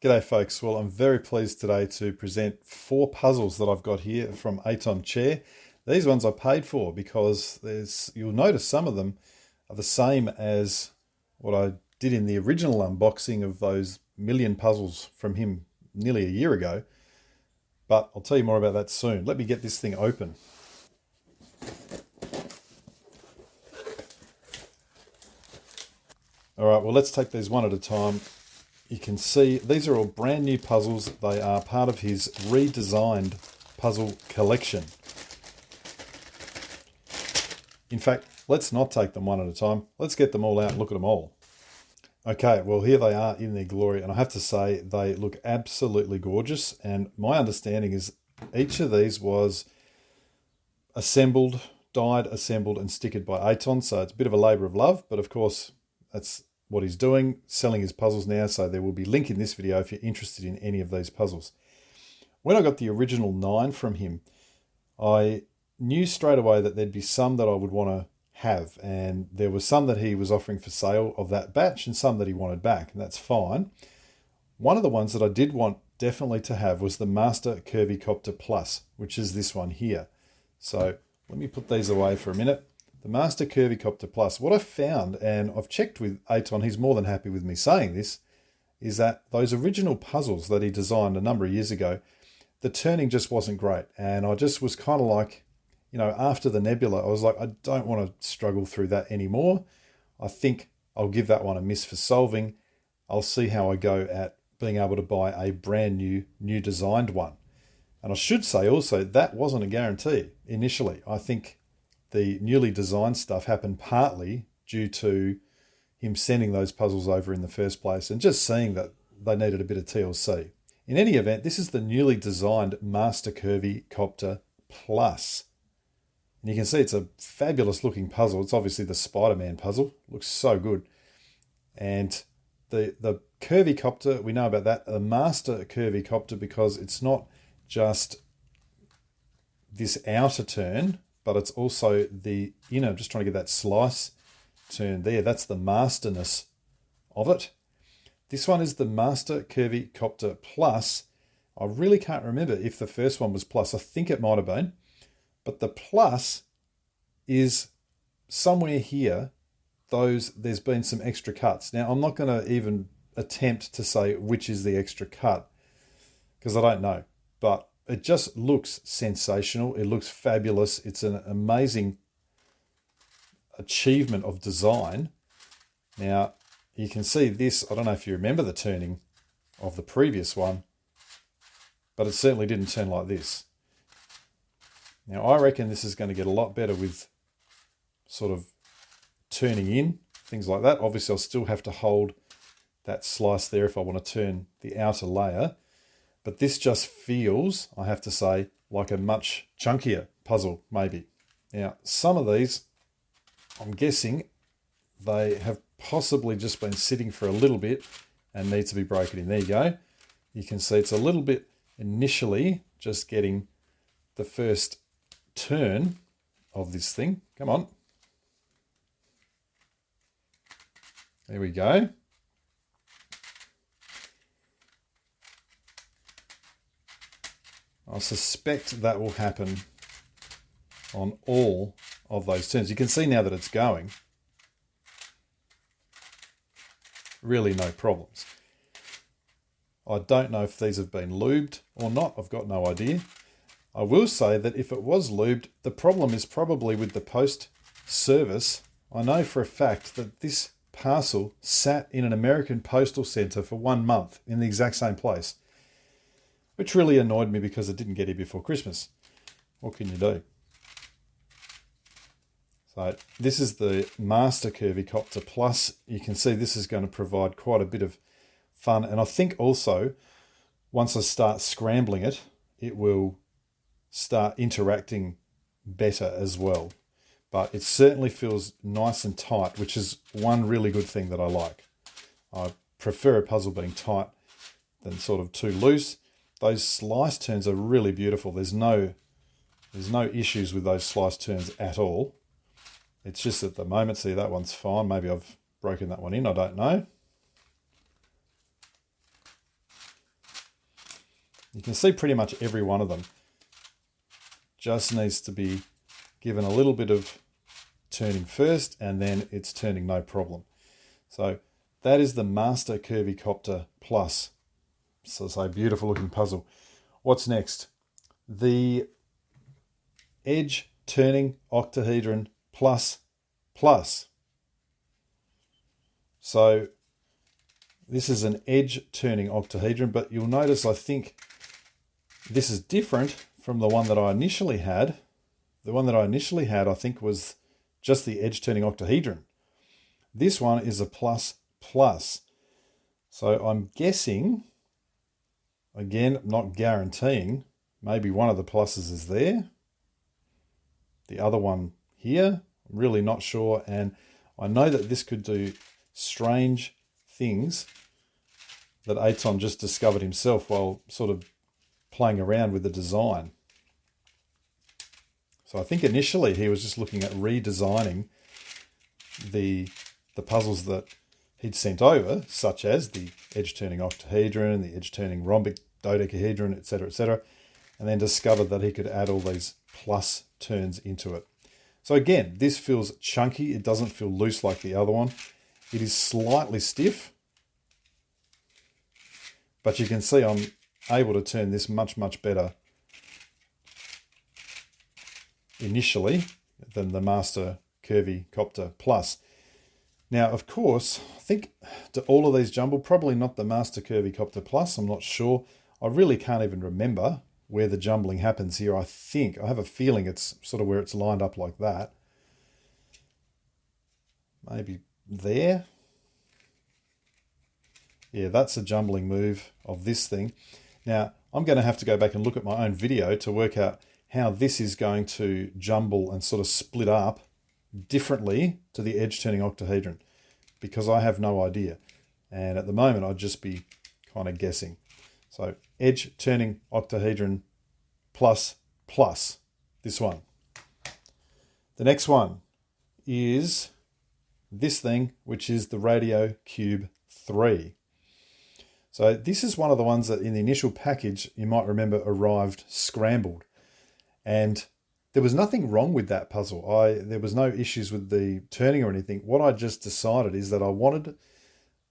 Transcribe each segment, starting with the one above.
G'day folks, well I'm very pleased today to present 4 puzzles that I've got here from Eitan Cher. These ones I paid for because you'll notice some of them are the same as what I did in the original unboxing of those million puzzles from him nearly a year ago. But I'll tell you more about that soon. Let me get this thing open. Alright, well let's take these one at a time. You can see these are all brand new puzzles. They are part of his redesigned puzzle collection. In fact, let's not take them one at a time. Let's get them all out and look at them all. Okay, well here they are in their glory, and I have to say they look absolutely gorgeous. And my understanding is each of these was assembled, dyed, assembled and stickered by Eitan, so it's a bit of a labour of love, but of course that's what he's doing, selling his puzzles now, so there will be a link in this video if you're interested in any of these puzzles. When I got the original 9 from him, I knew straight away that there'd be some that I would want to have, and there were some that he was offering for sale of that batch and some that he wanted back, and that's fine. One of the ones that I did want definitely to have was the Master 𝙍𝙬𝙊𝙀 Plus, which is this one here. So let me put these away for a minute. The Master 𝙍𝙬𝙊𝙀 Plus. What I've found, and I've checked with Eitan, he's more than happy with me saying this, is that those original puzzles that he designed a number of years ago, the turning just wasn't great. And I just was kind of like, you know, after the Nebula, I was like, I don't want to struggle through that anymore. I think I'll give that one a miss for solving. I'll see how I go at being able to buy a brand new designed one. And I should say also, that wasn't a guarantee initially. I think the newly designed stuff happened partly due to him sending those puzzles over in the first place and just seeing that they needed a bit of TLC. In any event, this is the newly designed Master 𝙍𝙬𝙊𝙀 Plus. And you can see it's a fabulous looking puzzle. It's obviously the Spider-Man puzzle. Looks so good. And the 𝙍𝙬𝙊𝙀, we know about that. The Master 𝙍𝙬𝙊𝙀, because it's not just this outer turn, but it's also the inner. I'm just trying to get that slice turn there. That's the masterness of it. This one is the Master 𝙍𝙬𝙊𝙀 Plus. I really can't remember if the first one was Plus. I think it might have been. But the Plus is somewhere here. There's been some extra cuts. Now, I'm not going to even attempt to say which is the extra cut because I don't know. But it just looks sensational. It looks fabulous. It's an amazing achievement of design. Now, you can see this. I don't know if you remember the turning of the previous one, but it certainly didn't turn like this. Now, I reckon this is going to get a lot better with sort of turning in, things like that. Obviously, I'll still have to hold that slice there if I want to turn the outer layer. But this just feels, I have to say, like a much chunkier puzzle, maybe. Now, some of these, I'm guessing, they have possibly just been sitting for a little bit and need to be broken in. There you go. You can see it's a little bit initially just getting the first turn of this thing. Come on. There we go. I suspect that will happen on all of those turns. You can see now that it's going. Really no problems. I don't know if these have been lubed or not. I've got no idea. I will say that if it was lubed, the problem is probably with the post service. I know for a fact that this parcel sat in an American postal centre for 1 month in the exact same place, which really annoyed me because it didn't get here before Christmas. What can you do? So this is the Master 𝙍𝙬𝙊𝙀 Plus. You can see this is going to provide quite a bit of fun. And I think also, once I start scrambling it, it will start interacting better as well. But it certainly feels nice and tight, which is one really good thing that I like. I prefer a puzzle being tight than sort of too loose. Those slice turns are really beautiful. There's no issues with those slice turns at all. It's just at the moment, see, that one's fine. Maybe I've broken that one in, I don't know. You can see pretty much every one of them just needs to be given a little bit of turning first, and then it's turning no problem. So that is the Master 𝙍𝙬𝙊𝙀 Plus. So it's a beautiful looking puzzle. What's next? The Edge Turning Octahedron Plus Plus. So this is an edge turning octahedron, but you'll notice I think this is different from the one that I initially had. The one that I initially had, I think, was just the edge turning octahedron. This one is a plus plus. So I'm guessing, again, not guaranteeing, maybe one of the pluses is there. The other one here, I'm really not sure. And I know that this could do strange things that Eitan just discovered himself while sort of playing around with the design. So I think initially he was just looking at redesigning the puzzles that he'd sent over, such as the edge-turning octahedron, the edge-turning rhombic dodecahedron, etc., and then discovered that he could add all these plus turns into it. So again, this feels chunky. It doesn't feel loose like the other one. It is slightly stiff, but you can see I'm able to turn this much, much better initially than the Master 𝙍𝙬𝙊𝙀 Plus. Now, of course, I think to all of these jumble, probably not the Master 𝙍𝙬𝙊𝙀 Plus. I'm not sure. I really can't even remember where the jumbling happens here. I have a feeling it's sort of where it's lined up like that. Maybe there. Yeah, that's a jumbling move of this thing. Now, I'm going to have to go back and look at my own video to work out how this is going to jumble and sort of split up differently to the edge-turning octahedron, because I have no idea. And at the moment, I'd just be kind of guessing. So, edge-turning octahedron plus, this one. The next one is this thing, which is the Radio Cube 3. So this is one of the ones that in the initial package, you might remember, arrived scrambled. And there was nothing wrong with that puzzle. There was no issues with the turning or anything. What I just decided is that I wanted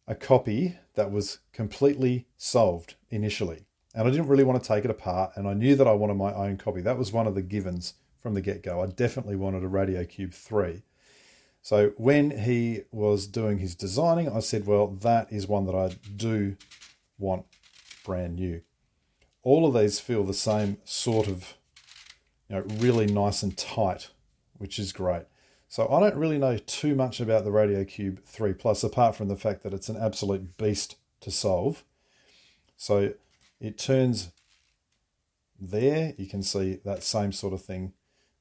a copy that was completely solved initially. And I didn't really want to take it apart. And I knew that I wanted my own copy. That was one of the givens from the get-go. I definitely wanted a Radio Cube 3. So when he was doing his designing, I said, well, that is one that I do want brand new. All of these feel the same sort of, really nice and tight, which is great. So I don't really know too much about the Radio Cube 3 Plus, apart from the fact that it's an absolute beast to solve. So it turns there. You can see that same sort of thing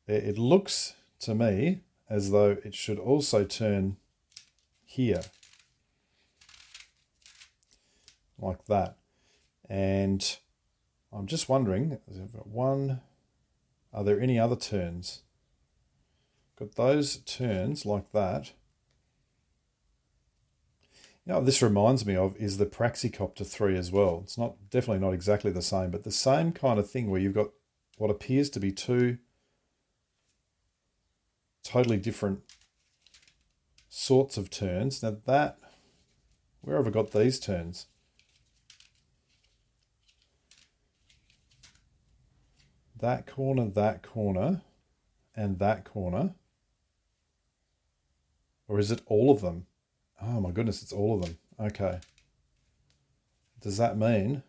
there. It looks to me as though it should also turn here, like that. And I'm just wondering, are there any other turns? Got those turns like that. This reminds me of is the 𝙃𝙃𝙄𝙎 3 as well. It's definitely not exactly the same, but the same kind of thing where you've got what appears to be two totally different sorts of turns. Now where have I got these turns? That corner, and that corner. Or is it all of them? Oh my goodness, it's all of them. Okay. Does that mean?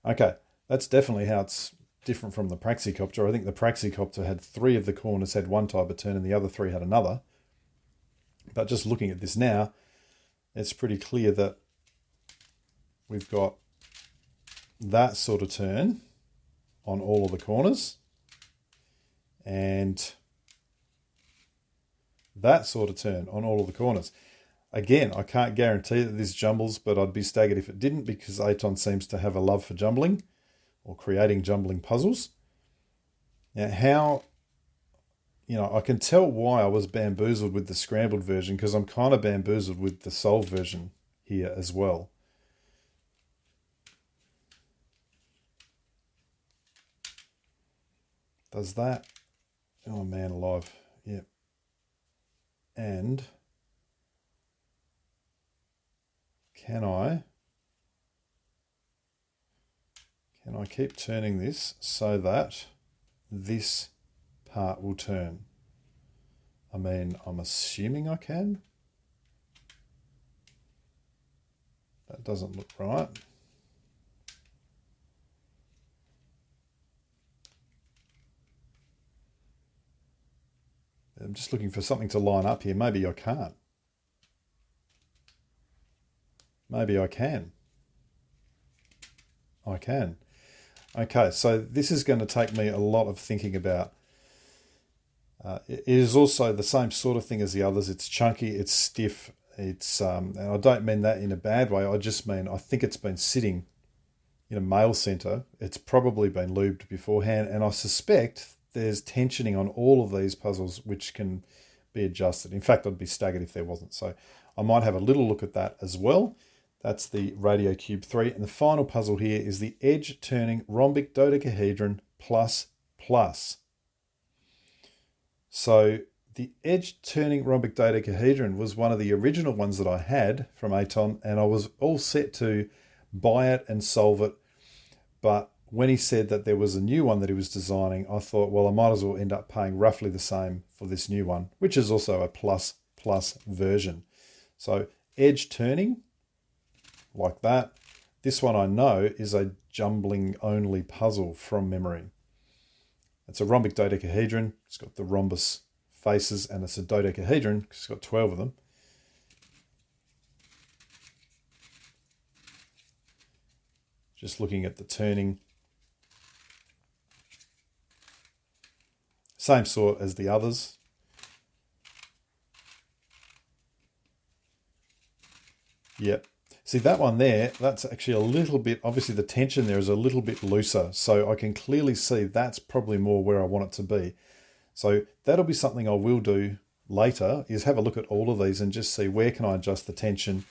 Okay, that's definitely how it's different from the 𝙃𝙃𝙄𝙎. I think the 𝙃𝙃𝙄𝙎 had 3 of the corners had one type of turn and the other 3 had another. But just looking at this now, it's pretty clear that we've got that sort of turn on all of the corners and that sort of turn on all of the corners. Again, I can't guarantee that this jumbles, but I'd be staggered if it didn't, because Eitan seems to have a love for jumbling or creating jumbling puzzles. Now, I can tell why I was bamboozled with the scrambled version, because I'm kind of bamboozled with the solved version here as well. Does that? Oh man alive. Yep. And can I keep turning this so that this part will turn? I mean, I'm assuming I can. That doesn't look right. I'm just looking for something to line up here. Maybe I can't. Maybe I can. I can. Okay, so this is going to take me a lot of thinking about. It is also the same sort of thing as the others. It's chunky, it's stiff, it's and I don't mean that in a bad way. I just mean I think it's been sitting in a mail center. It's probably been lubed beforehand, and I suspect there's tensioning on all of these puzzles which can be adjusted. In fact, I'd be staggered if there wasn't. So I might have a little look at that as well. That's the Radio Cube 3. And the final puzzle here is the edge turning rhombic dodecahedron plus plus. So the edge turning rhombic dodecahedron was one of the original ones that I had from Eitan, and I was all set to buy it and solve it. But when he said that there was a new one that he was designing, I thought, well, I might as well end up paying roughly the same for this new one, which is also a plus plus version. So edge turning, like that. This one I know is a jumbling only puzzle from memory. It's a rhombic dodecahedron. It's got the rhombus faces, and it's a dodecahedron because it's got 12 of them. Just looking at the turning. Same sort as the others. Yep. See that one there, that's actually a little bit, obviously the tension there is a little bit looser. So I can clearly see that's probably more where I want it to be. So that'll be something I will do later, is have a look at all of these and just see where can I adjust the tension,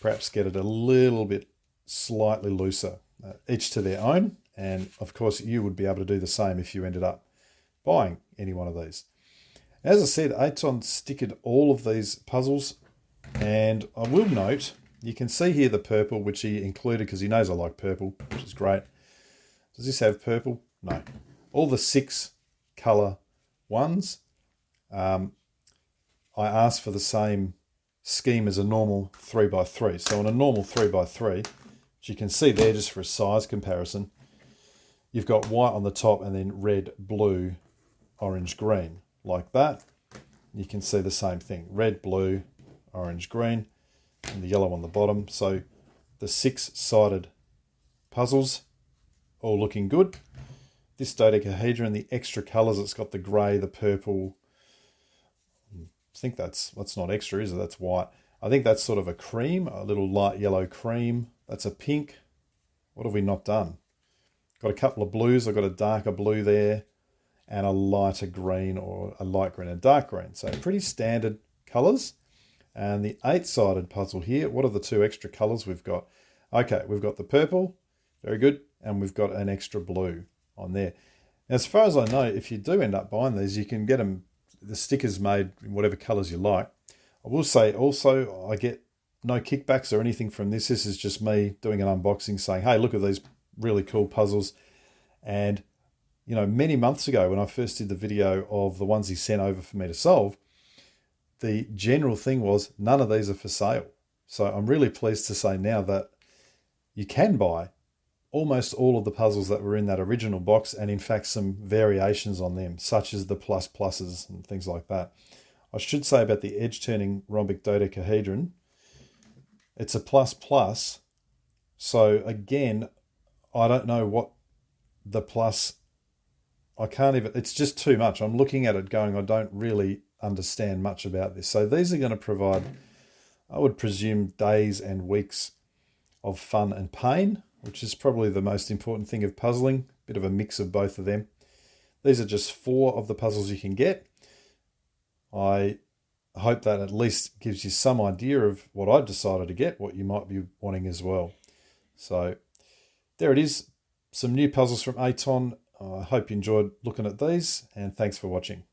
perhaps get it a little bit slightly looser, each to their own. And of course you would be able to do the same if you ended up buying any one of these. As I said, Eitan stickered all of these puzzles, and I will note, you can see here the purple, which he included because he knows I like purple, which is great. Does this have purple? No. All the 6 colour ones, I asked for the same scheme as a normal 3x3. So on a normal 3x3, which you can see there just for a size comparison, you've got white on the top and then red, blue, orange, green, like that. You can see the same thing, red, blue, orange, green, and the yellow on the bottom. So the 6-sided puzzles all looking good. This dodecahedron, the extra colours, it's got the grey, the purple. I think that's not extra, is it? That's white. I think that's sort of a cream, a little light yellow cream. That's a pink. What have we not done? Got a couple of blues. I've got a darker blue there and a lighter green, or a light green and dark green. So pretty standard colours. And the 8-sided puzzle here, what are the 2 extra colours we've got? Okay, we've got the purple, very good, and we've got an extra blue on there. Now, as far as I know, if you do end up buying these, you can get them, the stickers made in whatever colours you like. I will say also, I get no kickbacks or anything from this. This is just me doing an unboxing saying, hey, look at these really cool puzzles. And, you know, many months ago when I first did the video of the ones he sent over for me to solve, the general thing was none of these are for sale. So I'm really pleased to say now that you can buy almost all of the puzzles that were in that original box, and in fact some variations on them, such as the plus pluses and things like that. I should say about the edge turning rhombic dodecahedron, it's a plus plus. So again, I don't know what the plus, I can't even, it's just too much. I'm looking at it going, I don't really understand much about this. So these are going to provide, I would presume, days and weeks of fun and pain, which is probably the most important thing of puzzling, bit of a mix of both of them. These are just 4 of the puzzles you can get. I hope that at least gives you some idea of what I decided to get, what you might be wanting as well. So there it is, some new puzzles from Eitan. I hope you enjoyed looking at these, and thanks for watching.